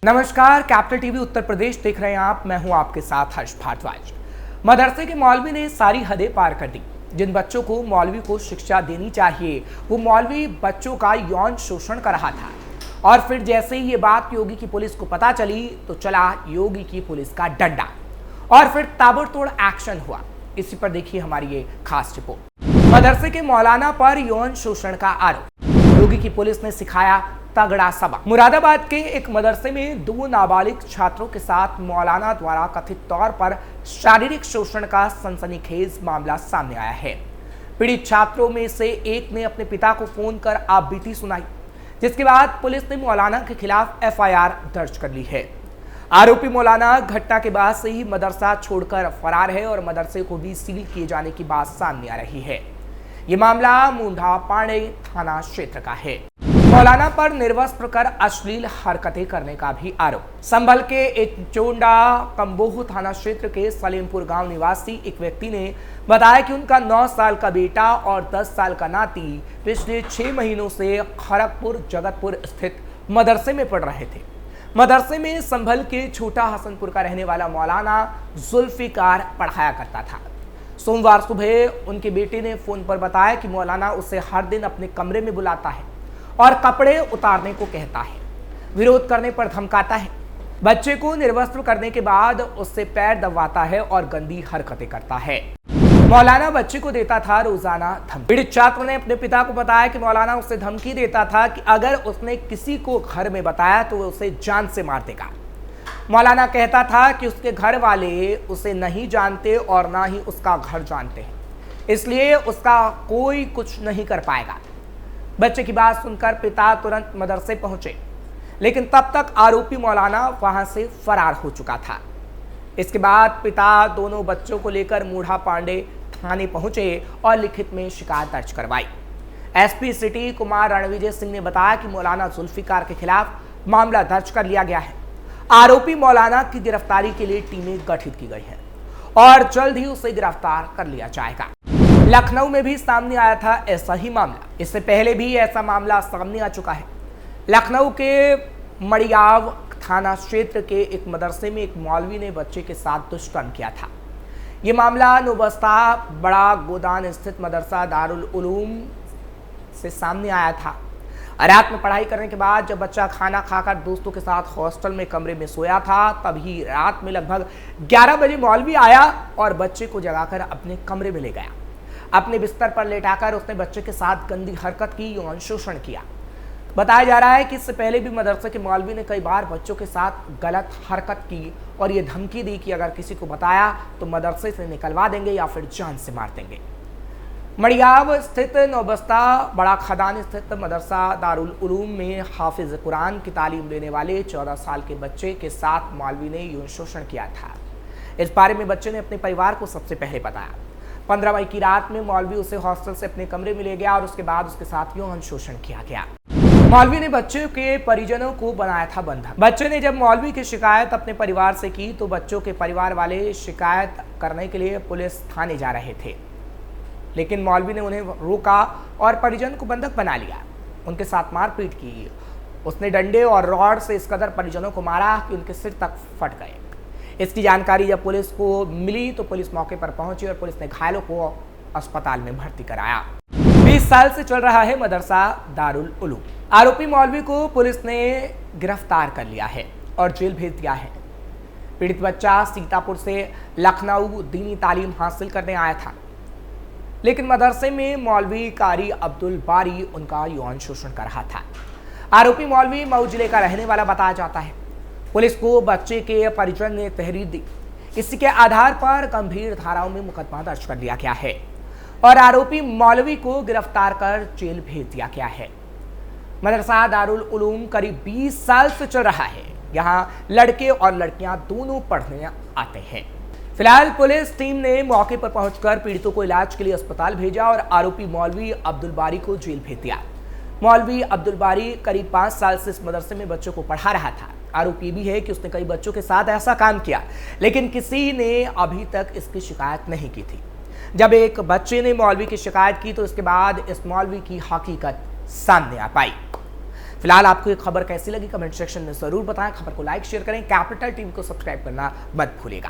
नमस्कार, capital TV Uttar Pradesh देख रहे हैं आप। मैं हूं आपके साथ हर्ष भारद्वाज। मदरसे के मौलवी ने सारी हदें पार कर दी। जिन बच्चों को मौलवी को शिक्षा देनी चाहिए, वो मौलवी बच्चों का यौन शोषण कर रहा था। और फिर जैसे ही ये बात योगी की पुलिस को पता चली तो चला योगी की पुलिस का डंडा और फिर ताबड़तोड़ एक्शन हुआ। इसी पर देखिए हमारी ये खास रिपोर्ट। मदरसे के मौलाना पर यौन शोषण का आरोप, योगी की पुलिस ने सिखाया तगड़ा सबक। मुरादाबाद के एक मदरसे में 2 नाबालिग छात्रों के साथ मौलाना द्वारा कथित तौर पर शारीरिक शोषण का सनसनीखेज मामला सामने आया है। पीड़ित छात्रों में से एक ने अपने पिता को फोन कर आपबीती सुनाई, जिसके बाद पुलिस ने मौलाना के खिलाफ एफआईआर दर्ज कर ली है। आरोपी मौलाना घटना के बाद से ही मदरसा छोड़कर फरार है और मदरसे को भी सील किए जाने की बात सामने आ रही है। ये मामला मुंडा पांडे थाना क्षेत्र का है। मौलाना पर निर्वस्त्र कर अश्लील हरकतें करने का भी आरोप। संभल के एक चोंडा कंबोह थाना क्षेत्र के सलीमपुर गांव निवासी एक व्यक्ति ने बताया कि उनका 9 साल का बेटा और 10 साल का नाती पिछले 6 महीनों से खड़गपुर जगतपुर स्थित मदरसे में पढ़ रहे थे। मदरसे में संभल के छोटा हसनपुर का रहने वाला मौलाना जुल्फिकार पढ़ाया करता था। सोमवार सुबह उनके बेटे ने फोन पर बताया कि मौलाना उसे हर दिन अपने कमरे में बुलाता है और कपड़े उतारने को कहता है, विरोध करने पर धमकाता है, बच्चे को निर्वस्त्र करने के बाद उससे पैर दबाता है और गंदी हरकतें करता है। मौलाना बच्चे को देता था रोजाना धमकी। पीड़ित छात्र ने अपने पिता को बताया कि मौलाना उसे धमकी देता था कि अगर उसने किसी को घर में बताया तो वो उसे जान से मार देगा। मौलाना कहता था कि उसके घर वाले उसे नहीं जानते और ना ही उसका घर जानते हैं, इसलिए उसका कोई कुछ नहीं कर पाएगा। बच्चे की बात सुनकर पिता तुरंत मदरसे पहुंचे, लेकिन तब तक आरोपी मौलाना वहां से फरार हो चुका था। इसके बाद पिता दोनों बच्चों को लेकर मुंडा पांडे थाने पहुंचे और लिखित में शिकायत दर्ज करवाई। एसपी सिटी कुमार रणविजय सिंह ने बताया कि मौलाना जुल्फिकार के खिलाफ मामला दर्ज कर लिया गया है। आरोपी मौलाना की गिरफ्तारी के लिए टीमें गठित की गई हैं और जल्द ही उसे गिरफ्तार कर लिया जाएगा। लखनऊ में भी सामने आया था ऐसा ही मामला। इससे पहले भी ऐसा मामला सामने आ चुका है। लखनऊ के मड़ियाव थाना क्षेत्र के एक मदरसे में एक मौलवी ने बच्चे के साथ दुष्कर्म किया था। ये मामला नौबस्ता बड़ा गोदान स्थित मदरसा दारुल उलूम से सामने आया था। रात में पढ़ाई करने के बाद जब बच्चा खाना खाकर दोस्तों के साथ हॉस्टल में कमरे में सोया था, तभी रात में लगभग 11 बजे मौलवी आया और बच्चे को जगाकर अपने कमरे में ले गया। अपने बिस्तर पर लेटाकर उसने बच्चे के साथ गंदी हरकत की, यौन शोषण किया। बताया जा रहा है कि इससे पहले भी मदरसे के मौलवी ने कई बार बच्चों के साथ गलत हरकत की और ये धमकी दी कि अगर किसी को बताया तो मदरसे से निकलवा देंगे या फिर जान से मार देंगे। मड़ियाव स्थित नौबस्ता बड़ा खदान स्थित मदरसा दारुल उलूम में हाफिज कुरान की तालीम लेने वाले 14 साल के बच्चे के साथ मौलवी ने यौन शोषण किया था। इस बारे में बच्चे ने अपने परिवार को सबसे पहले बताया। 15 मई की रात में मौलवी उसे हॉस्टल से अपने कमरे में ले गया और उसके बाद उसके साथ यौन शोषण किया गया। मौलवी ने बच्चे के परिजनों को बनाया था बंधक। बच्चे ने जब मौलवी की शिकायत अपने परिवार से की तो बच्चों के परिवार वाले शिकायत करने के लिए पुलिस थाने जा रहे थे, लेकिन मौलवी ने उन्हें रोका और परिजन को बंधक बना लिया। उनके साथ मारपीट की। उसने डंडे और रॉड से इस कदर परिजनों को मारा कि उनके सिर तक फट गए। इसकी जानकारी जब पुलिस को मिली तो पुलिस मौके पर पहुंची और पुलिस ने घायलों को अस्पताल में भर्ती कराया। 20 साल से चल रहा है मदरसा दारुल उलूम। आरोपी मौलवी को पुलिस ने गिरफ्तार कर लिया है और जेल भेज दिया है। पीड़ित बच्चा सीतापुर से लखनऊ दीनी तालीम हासिल करने आया था, लेकिन मदरसे में मौलवी कारी अब्दुल बारी उनका यौन शोषण कर रहा था। आरोपी मौलवी मऊ जिले का रहने वाला बताया जाता है। पुलिस को बच्चे के परिजन ने तहरीर दी। इसी के आधार पर गंभीर धाराओं में मुकदमा दर्ज कर लिया गया है और आरोपी मौलवी को गिरफ्तार कर जेल भेज दिया गया है। मदरसा दारुल उलूम करीब 20 साल से चल रहा है। यहाँ लड़के और लड़कियां दोनों पढ़ने आते हैं। फिलहाल पुलिस टीम ने मौके पर पहुंचकर पीड़ितों को इलाज के लिए अस्पताल भेजा और आरोपी मौलवी अब्दुल बारी को जेल भेज दिया। मौलवी अब्दुल बारी करीब 5 साल से इस मदरसे में बच्चों को पढ़ा रहा था। आरोप ये भी है कि उसने कई बच्चों के साथ ऐसा काम किया, लेकिन किसी ने अभी तक इसकी शिकायत नहीं की थी। जब एक बच्चे ने मौलवी की शिकायत की तो इसके बाद इस मौलवी की हकीकत सामने आ पाई। फिलहाल आपको ये खबर कैसी लगी कमेंट सेक्शन में जरूर बताएं। खबर को लाइक शेयर करें, कैपिटल टीवी को सब्सक्राइब करना मत भूलिएगा।